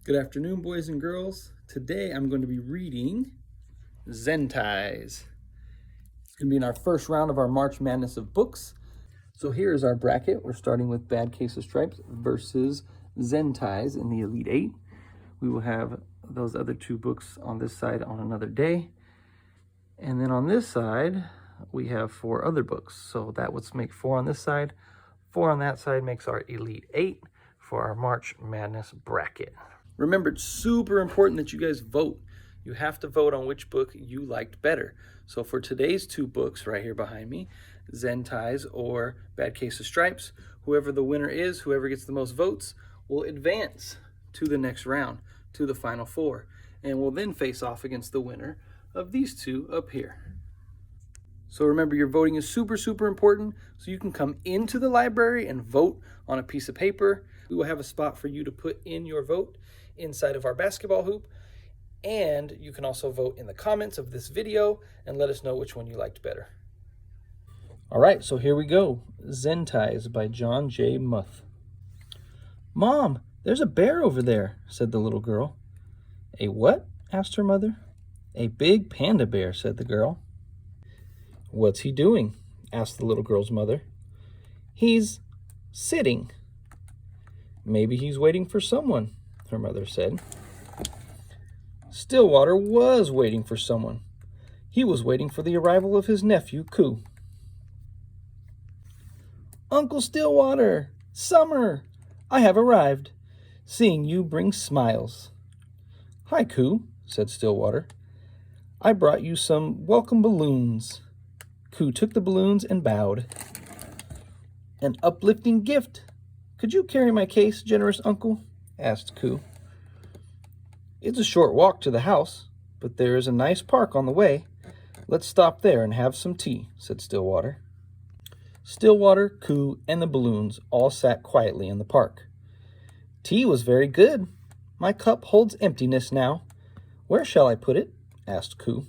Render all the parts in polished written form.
Good afternoon, boys and girls. Today I'm going to be reading Zentais. It's going to be in our first round of our March Madness of books. So here is our bracket. We're starting with Bad Case of Stripes versus Zentais in the Elite Eight. We will have those other two books on this side on another day. And then on this side, we have 4 other books. So that would make 4 on this side. 4 on that side makes our Elite Eight for our March Madness bracket. Remember, it's super important that you guys vote. You have to vote on which book you liked better. So for today's 2 books right here behind me, Zentais or Bad Case of Stripes, whoever the winner is, whoever gets the most votes, will advance to the next round, to the final 4. And will then face off against the winner of these 2 up here. So remember, your voting is super important. So you can come into the library and vote on a piece of paper. We will have a spot for you to put in your vote inside of our basketball hoop. And you can also vote in the comments of this video and let us know which one you liked better. All right, so here we go. Zentais by John J. Muth. "Mom, there's a bear over there," said the little girl. "A what?" asked her mother. "A big panda bear," said the girl. "What's he doing?" asked the little girl's mother. "He's sitting." "Maybe he's waiting for someone," her mother said. Stillwater was waiting for someone. He was waiting for the arrival of his nephew, Coo. "Uncle Stillwater! Summer! I have arrived. Seeing you brings smiles." "Hi, Coo," said Stillwater. "I brought you some welcome balloons." Coo took the balloons and bowed. "An uplifting gift. Could you carry my case, generous uncle?" asked Coo. "It's a short walk to the house, but there is a nice park on the way. Let's stop there and have some tea," said Stillwater. Stillwater, Coo, and the balloons all sat quietly in the park. "Tea was very good. My cup holds emptiness now. Where shall I put it?" asked Coo.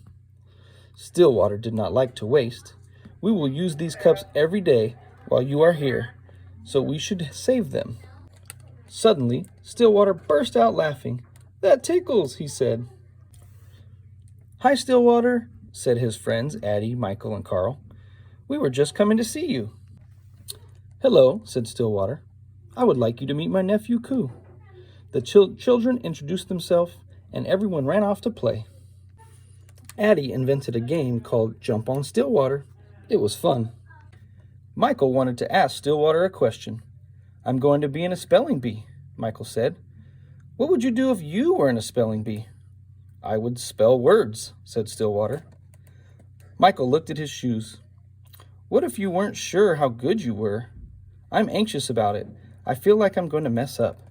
Stillwater did not like to waste. "We will use these cups every day while you are here, so we should save them." Suddenly, Stillwater burst out laughing. "That tickles," he said. "Hi, Stillwater," said his friends Addie, Michael, and Carl. "We were just coming to see you." "Hello," said Stillwater. "I would like you to meet my nephew, Coo." The children introduced themselves, and everyone ran off to play. Addie invented a game called Jump on Stillwater. It was fun. Michael wanted to ask Stillwater a question. "I'm going to be in a spelling bee," Michael said. "What would you do if you were in a spelling bee?" "I would spell words," said Stillwater. Michael looked at his shoes. "What if you weren't sure how good you were? I'm anxious about it. I feel like I'm going to mess up."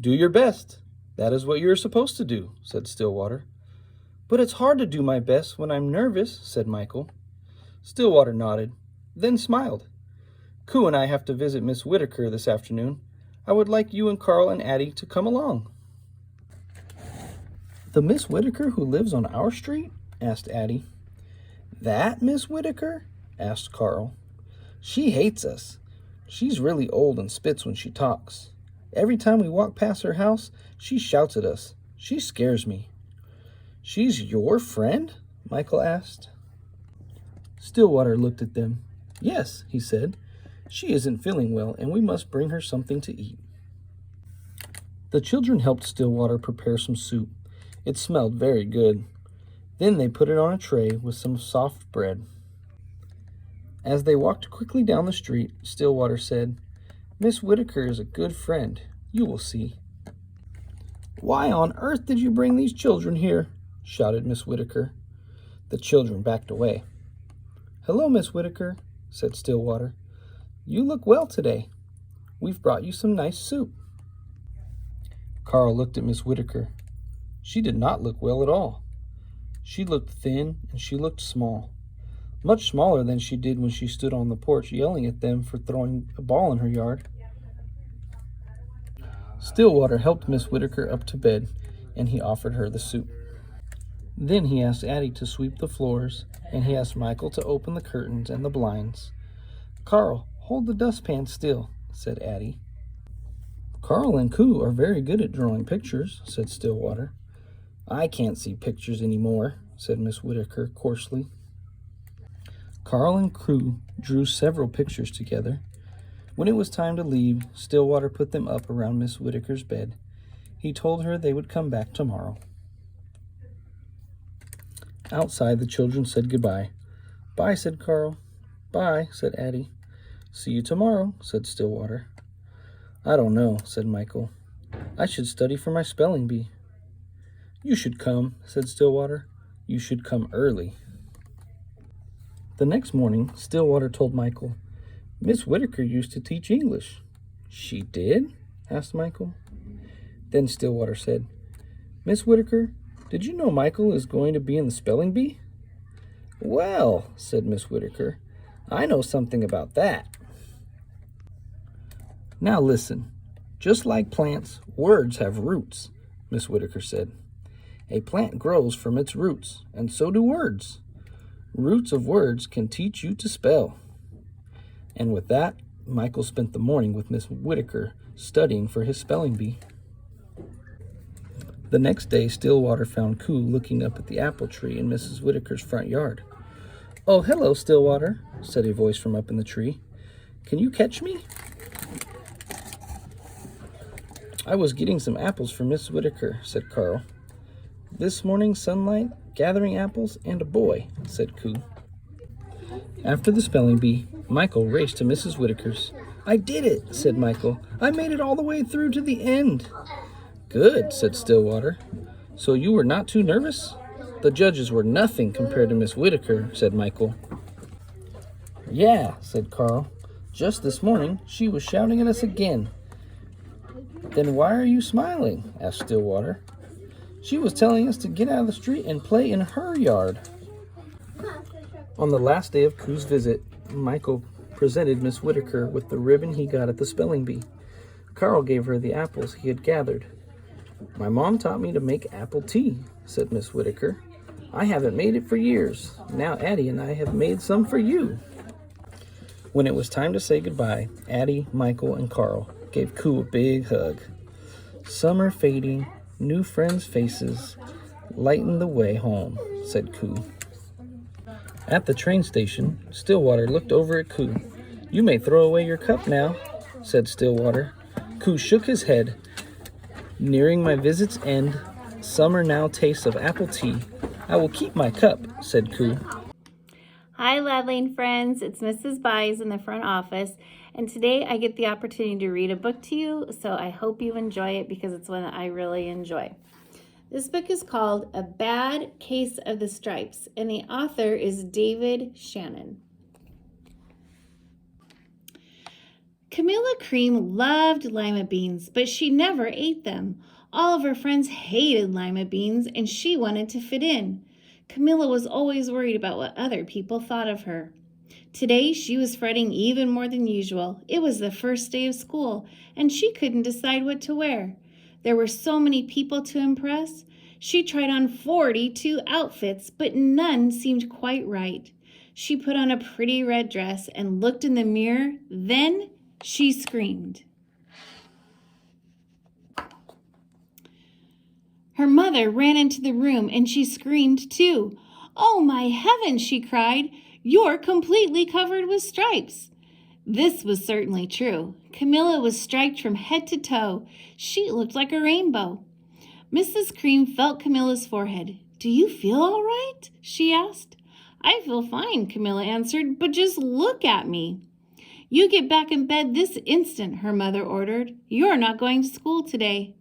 "Do your best. That is what you're supposed to do," said Stillwater. "But it's hard to do my best when I'm nervous," said Michael. Stillwater nodded, then smiled. "Coo and I have to visit Miss Whitaker this afternoon. I would like you and Carl and Addie to come along." "The Miss Whitaker who lives on our street?" asked Addie. "That Miss Whitaker?" asked Carl. "She hates us. She's really old and spits when she talks. Every time we walk past her house, she shouts at us. She scares me." "She's your friend?" Michael asked. Stillwater looked at them. "Yes," he said. "She isn't feeling well, and we must bring her something to eat." The children helped Stillwater prepare some soup. It smelled very good. Then they put it on a tray with some soft bread. As they walked quickly down the street, Stillwater said, "Miss Whitaker is a good friend. You will see." "Why on earth did you bring these children here?" shouted Miss Whitaker. The children backed away. "Hello, Miss Whitaker," said Stillwater. "You look well today. We've brought you some nice soup." Carl looked at Miss Whitaker. She did not look well at all. She looked thin and she looked small, much smaller than she did when she stood on the porch yelling at them for throwing a ball in her yard. Stillwater helped Miss Whitaker up to bed, and he offered her the soup. Then he asked Addie to sweep the floors, and he asked Michael to open the curtains and the blinds. "Carl, hold the dustpan still," said Addie. Carl and Coo are very good at drawing pictures, said Stillwater. I can't see pictures anymore, said Miss Whittaker coarsely. Carl and Coo drew several pictures together. When it was time to leave, Stillwater put them up around Miss Whittaker's bed. He told her they would come back tomorrow. Outside, the children said goodbye. Bye, said Carl. Bye, said Addie. See you tomorrow, said Stillwater. I don't know, said Michael. I should study for my spelling bee. You should come, said Stillwater. You should come early. The next morning, Stillwater told Michael, Miss Whittaker used to teach English. She did? Asked Michael. Then Stillwater said, Miss Whittaker, did you know Michael is going to be in the spelling bee? Well, said Miss Whittaker, I know something about that. Now listen, just like plants, words have roots, Miss Whittaker said. A plant grows from its roots, and so do words. Roots of words can teach you to spell. And with that, Michael spent the morning with Miss Whittaker studying for his spelling bee. The next day, Stillwater found Coo looking up at the apple tree in Mrs. Whittaker's front yard. Oh, hello, Stillwater, said a voice from up in the tree. Can you catch me? I was getting some apples for Miss Whittaker, said Carl. This morning sunlight, gathering apples, and a boy, said Coo. After the spelling bee, Michael raced to Mrs. Whittaker's. I did it, said Michael. I made it all the way through to the end. Good, said Stillwater. So you were not too nervous? The judges were nothing compared to Miss Whittaker, said Michael. Yeah, said Carl. Just this morning, she was shouting at us again. Then why are you smiling? Asked Stillwater. She was telling us to get out of the street and play in her yard. On the last day of Coo's visit, Michael presented Miss Whittaker with the ribbon he got at the spelling bee. Carl gave her the apples he had gathered. My mom taught me to make apple tea, said Miss Whittaker. I haven't made it for years. Now Addie and I have made some for you. When it was time to say goodbye, Addie, Michael, and Carl gave Coo a big hug. Summer fading, new friends' faces, lighten the way home, said Coo. At the train station, Stillwater looked over at Coo. You may throw away your cup now, said Stillwater. Coo shook his head. Nearing my visit's end, summer now tastes of apple tea. I will keep my cup, said Coo. Hi, Ladlane friends. It's Mrs. Buys in the front office, and today I get the opportunity to read a book to you, so I hope you enjoy it because it's one that I really enjoy. This book is called A Bad Case of the Stripes, and the author is David Shannon. Camilla Cream loved lima beans, but she never ate them. All of her friends hated lima beans, and she wanted to fit in. Camilla was always worried about what other people thought of her. Today, she was fretting even more than usual. It was the first day of school, and she couldn't decide what to wear. There were so many people to impress. She tried on 42 outfits, but none seemed quite right. She put on a pretty red dress and looked in the mirror. Then she screamed. Her mother ran into the room and she screamed too. Oh my heavens, she cried. You're completely covered with stripes. This was certainly true. Camilla was striped from head to toe. She looked like a rainbow. Mrs. Cream felt Camilla's forehead. Do you feel all right? She asked. I feel fine, Camilla answered, but just look at me. You get back in bed this instant, her mother ordered. You're not going to school today.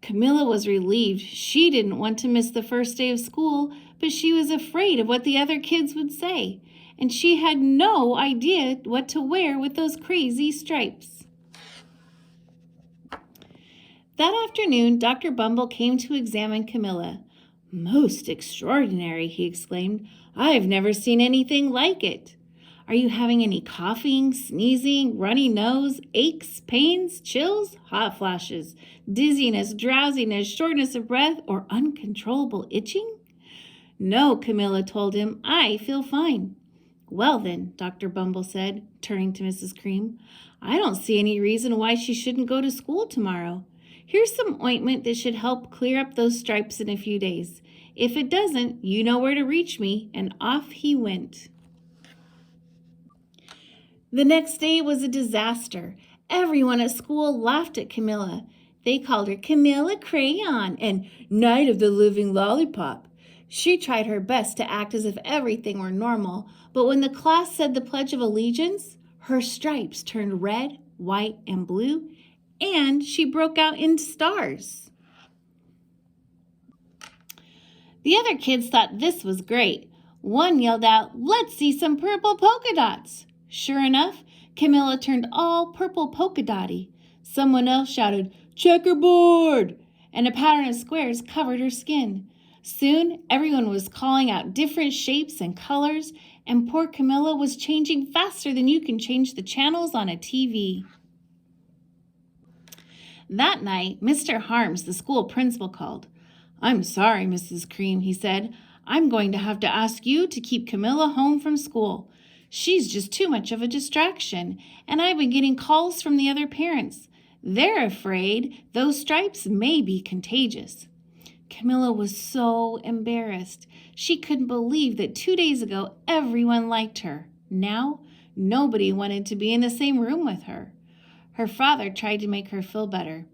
Camilla was relieved. She didn't want to miss the first day of school, but she was afraid of what the other kids would say, and she had no idea what to wear with those crazy stripes. That afternoon, Dr. Bumble came to examine Camilla. Most extraordinary, he exclaimed. I've never seen anything like it. Are you having any coughing, sneezing, runny nose, aches, pains, chills, hot flashes, dizziness, drowsiness, shortness of breath, or uncontrollable itching? No, Camilla told him. I feel fine. Well then, Dr. Bumble said, turning to Mrs. Cream, I don't see any reason why she shouldn't go to school tomorrow. Here's some ointment that should help clear up those stripes in a few days. If it doesn't, you know where to reach me, and off he went. The next day was a disaster. Everyone at school laughed at Camilla. They called her Camilla Crayon and Night of the Living Lollipop. She tried her best to act as if everything were normal, but when the class said the Pledge of Allegiance, her stripes turned red, white, and blue, and she broke out into stars. The other kids thought this was great. One yelled out, "Let's see some purple polka dots." Sure enough, Camilla turned all purple polka dotty. Someone else shouted, "Checkerboard!" and a pattern of squares covered her skin. Soon, everyone was calling out different shapes and colors, and poor Camilla was changing faster than you can change the channels on a TV. That night, Mr. Harms, the school principal, called. "I'm sorry, Mrs. Cream," he said. "I'm going to have to ask you to keep Camilla home from school. She's just too much of a distraction, and I've been getting calls from the other parents. They're afraid those stripes may be contagious." Camilla was so embarrassed. She couldn't believe that 2 days ago everyone liked her. Now, nobody wanted to be in the same room with her. Her father tried to make her feel better.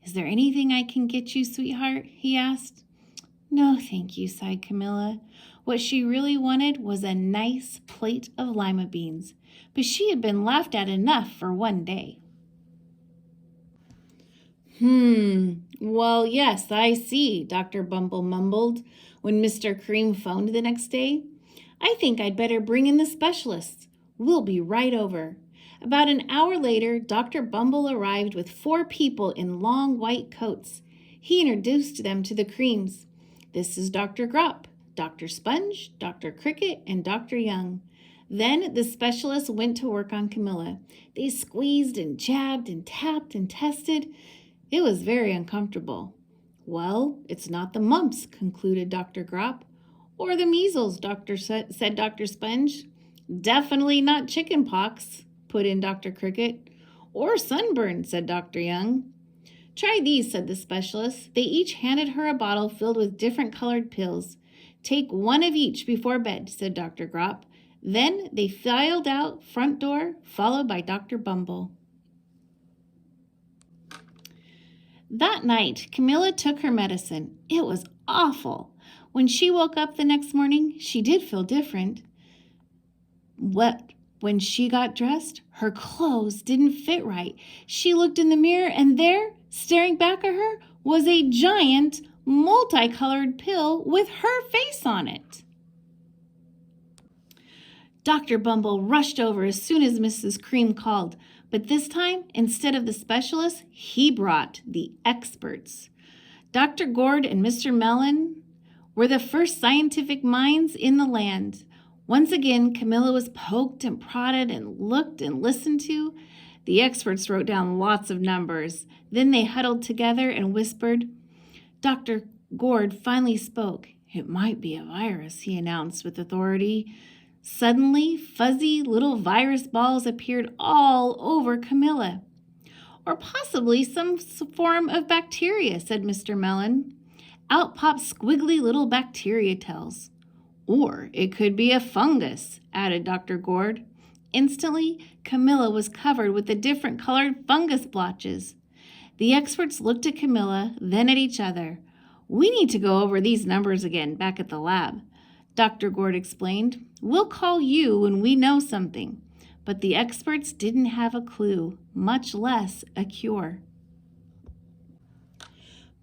"Is there anything I can get you, sweetheart?" he asked. "No, thank you," sighed Camilla. What she really wanted was a nice plate of lima beans, but she had been laughed at enough for one day. Well, yes, I see," Dr. Bumble mumbled when Mr. Cream phoned the next day. "I think I'd better bring in the specialists. We'll be right over." About an hour later, Dr. Bumble arrived with 4 people in long white coats. He introduced them to the Creams. "This is Dr. Grop, Dr. Sponge, Dr. Cricket, and Dr. Young." Then the specialists went to work on Camilla. They squeezed and jabbed and tapped and tested. It was very uncomfortable. "Well, it's not the mumps," concluded Dr. Grop. "Or the measles," said Dr. Sponge. "Definitely not chicken pox," put in Dr. Cricket. "Or sunburn," said Dr. Young. "Try these," said the specialist. They each handed her a bottle filled with different colored pills. "Take one of each before bed," said Dr. Grop. Then they filed out front door, followed by Dr. Bumble. That night, Camilla took her medicine. It was awful. When she woke up the next morning, she did feel different. When she got dressed, her clothes didn't fit right. She looked in the mirror, and there, staring back at her, was a giant, multicolored pill with her face on it. Dr. Bumble rushed over as soon as Mrs. Cream called, but this time, instead of the specialists, he brought the experts. Dr. Gourd and Mr. Mellon were the first scientific minds in the land. Once again, Camilla was poked and prodded and looked and listened to. The experts wrote down lots of numbers. Then they huddled together and whispered. Dr. Gourd finally spoke. "It might be a virus," he announced with authority. Suddenly, fuzzy little virus balls appeared all over Camilla. "Or possibly some form of bacteria," said Mr. Mellon. Out popped squiggly little bacteria tails. "Or it could be a fungus," added Dr. Gourd. Instantly, Camilla was covered with the different colored fungus blotches. The experts looked at Camilla, then at each other. "We need to go over these numbers again back at the lab," Dr. Gourd explained. "We'll call you when we know something." But the experts didn't have a clue, much less a cure.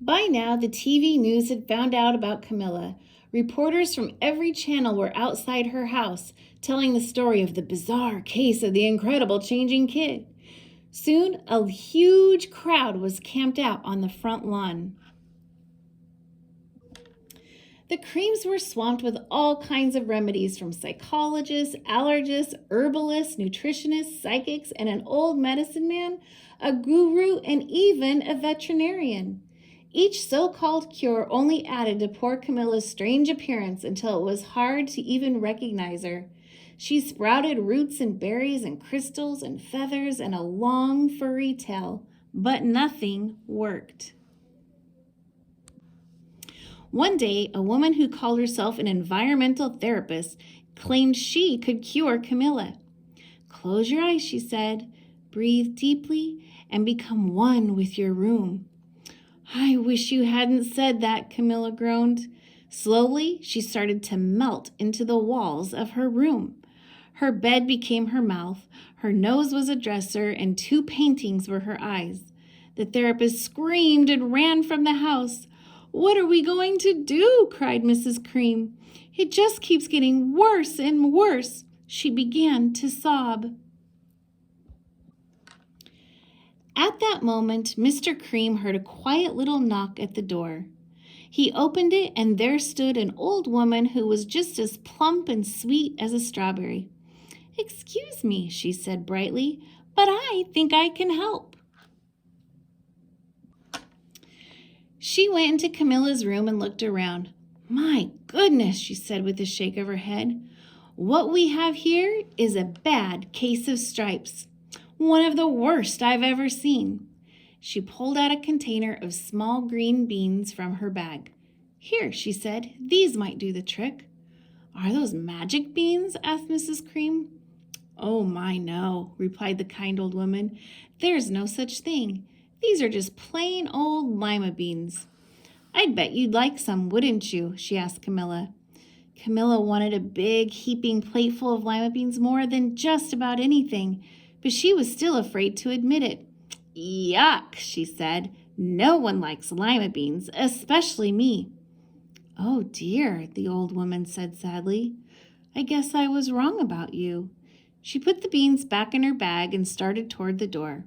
By now, the TV news had found out about Camilla. Reporters from every channel were outside her house, telling the story of the bizarre case of the incredible changing kid. Soon, a huge crowd was camped out on the front lawn. The Creams were swamped with all kinds of remedies from psychologists, allergists, herbalists, nutritionists, psychics, and an old medicine man, a guru, and even a veterinarian. Each so-called cure only added to poor Camilla's strange appearance until it was hard to even recognize her. She sprouted roots and berries and crystals and feathers and a long furry tail, but nothing worked. One day, a woman who called herself an environmental therapist claimed she could cure Camilla. "Close your eyes," she said. "Breathe deeply and become one with your room." "I wish you hadn't said that," Camilla groaned. Slowly, she started to melt into the walls of her room. Her bed became her mouth, her nose was a dresser, and 2 paintings were her eyes. The therapist screamed and ran from the house. "What are we going to do?" cried Mrs. Cream. "It just keeps getting worse and worse." She began to sob. At that moment, Mr. Cream heard a quiet little knock at the door. He opened it, and there stood an old woman who was just as plump and sweet as a strawberry. "Excuse me," she said brightly, "but I think I can help." She went into Camilla's room and looked around. "My goodness," she said with a shake of her head. "What we have here is a bad case of stripes. One of the worst I've ever seen." She pulled out a container of small green beans from her bag. "Here," she said, "these might do the trick." "Are those magic beans?" asked Mrs. Cream. "Oh my, no," replied the kind old woman. "There's no such thing. These are just plain old lima beans." "I'd bet you'd like some, wouldn't you?" she asked Camilla. Camilla wanted a big, heaping plateful of lima beans more than just about anything, but she was still afraid to admit it. "Yuck," she said. "No one likes lima beans, especially me." "Oh dear," the old woman said sadly. "I guess I was wrong about you." She put the beans back in her bag and started toward the door.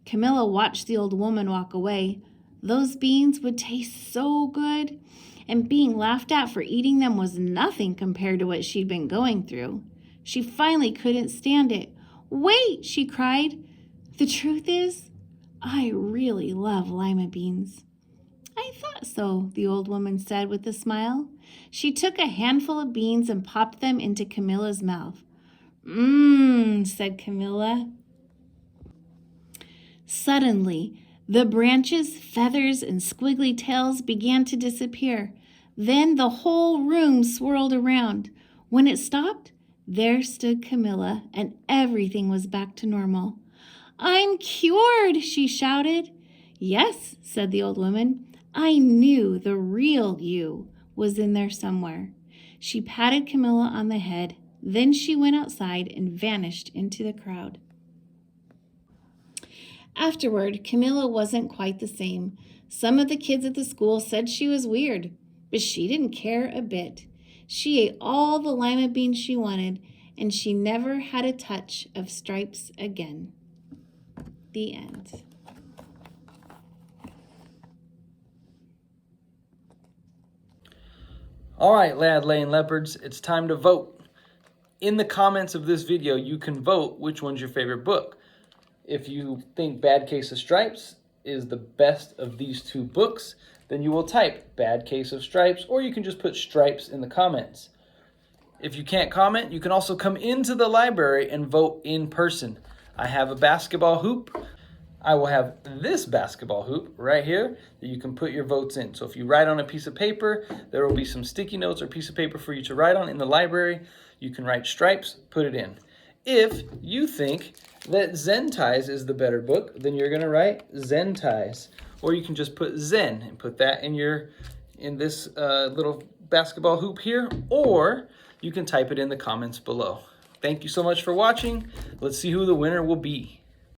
Camilla watched the old woman walk away. Those beans would taste so good, and being laughed at for eating them was nothing compared to what she'd been going through. She finally couldn't stand it. "Wait," she cried. "The truth is, I really love lima beans." "I thought so," the old woman said with a smile. She took a handful of beans and popped them into Camilla's mouth. "Mmm," said Camilla. Suddenly, the branches, feathers, and squiggly tails began to disappear. Then the whole room swirled around. When it stopped, there stood Camilla, and everything was back to normal. "I'm cured," she shouted. "Yes," said the old woman. "I knew the real you was in there somewhere." She patted Camilla on the head. Then she went outside and vanished into the crowd. Afterward, Camilla wasn't quite the same. Some of the kids at the school said she was weird, but she didn't care a bit. She ate all the lima beans she wanted, and she never had a touch of stripes again. The end. All right, Lad Lane Leopards, it's time to vote. In the comments of this video, you can vote which one's your favorite book. If you think Bad Case of Stripes is the best of these 2 books, then you will type Bad Case of Stripes, or you can just put Stripes in the comments. If you can't comment, you can also come into the library and vote in person. I have a basketball hoop. I will have this basketball hoop right here that you can put your votes in. So if you write on a piece of paper, there will be some sticky notes or piece of paper for you to write on in the library. You can write Stripes, put it in. If you think that Zen Ties is the better book, then you're gonna write Zen Ties. Or you can just put Zen and put that in this little basketball hoop here, or you can type it in the comments below. Thank you so much for watching. Let's see who the winner will be.